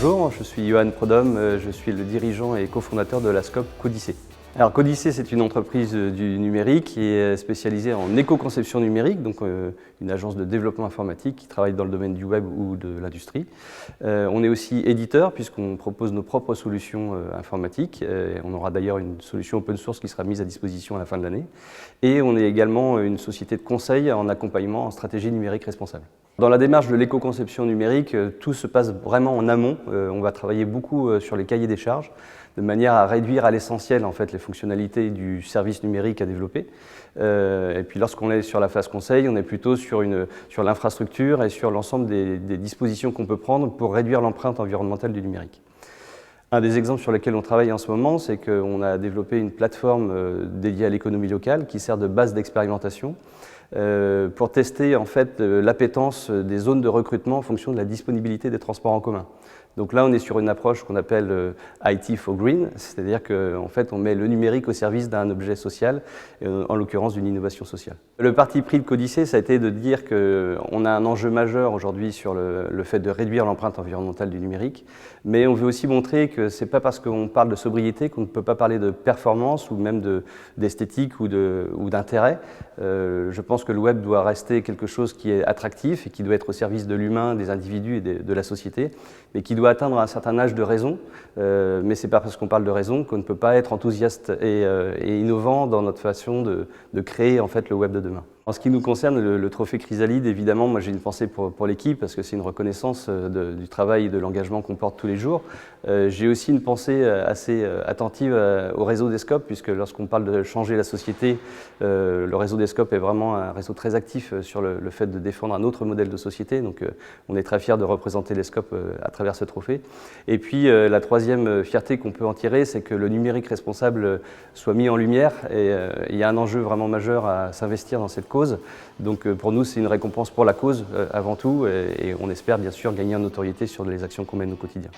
Bonjour, je suis Johan Prodhomme, je suis le dirigeant et cofondateur de la SCOP Codicée. Alors Codicée, c'est une entreprise du numérique qui est spécialisée en éco-conception numérique, donc une agence de développement informatique qui travaille dans le domaine du web ou de l'industrie. On est aussi éditeur puisqu'on propose nos propres solutions informatiques. On aura d'ailleurs une solution open source qui sera mise à disposition à la fin de l'année. Et on est également une société de conseil en accompagnement en stratégie numérique responsable. Dans la démarche de l'éco-conception numérique, tout se passe vraiment en amont. On va travailler beaucoup sur les cahiers des charges, de manière à réduire à l'essentiel en fait, les fonctionnalités du service numérique à développer. Et puis lorsqu'on est sur la phase conseil, on est plutôt sur l'infrastructure et sur l'ensemble des dispositions qu'on peut prendre pour réduire l'empreinte environnementale du numérique. Un des exemples sur lesquels on travaille en ce moment, c'est qu'on a développé une plateforme dédiée à l'économie locale qui sert de base d'expérimentation pour tester en fait, l'appétence des zones de recrutement en fonction de la disponibilité des transports en commun. Donc là, on est sur une approche qu'on appelle IT for Green, c'est-à-dire qu'en fait, on met le numérique au service d'un objet social, en l'occurrence d'une innovation sociale. Le parti pris de Codicée, ça a été de dire qu'on a un enjeu majeur aujourd'hui sur le fait de réduire l'empreinte environnementale du numérique, mais on veut aussi montrer que ce n'est pas parce qu'on parle de sobriété qu'on ne peut pas parler de performance ou même d'esthétique ou d'intérêt. Je pense que le web doit rester quelque chose qui est attractif et qui doit être au service de l'humain, des individus et de la société, mais qui doit atteindre un certain âge de raison, mais ce n'est pas parce qu'on parle de raison qu'on ne peut pas être enthousiaste et innovant dans notre façon de créer en fait, le web de demain. En ce qui nous concerne, le trophée Chrysalide, évidemment, moi j'ai une pensée pour l'équipe parce que c'est une reconnaissance du travail et de l'engagement qu'on porte tous les jours. J'ai aussi une pensée assez attentive au réseau des SCOP, puisque lorsqu'on parle de changer la société, le réseau des SCOP est vraiment un réseau très actif sur le fait de défendre un autre modèle de société. Donc on est très fiers de représenter les SCOP à travers ce trophée. Et puis la troisième fierté qu'on peut en tirer, c'est que le numérique responsable soit mis en lumière. Et il y a un enjeu vraiment majeur à s'investir dans cette cause. Donc pour nous, c'est une récompense pour la cause avant tout. Et on espère bien sûr gagner en notoriété sur les actions qu'on mène au quotidien.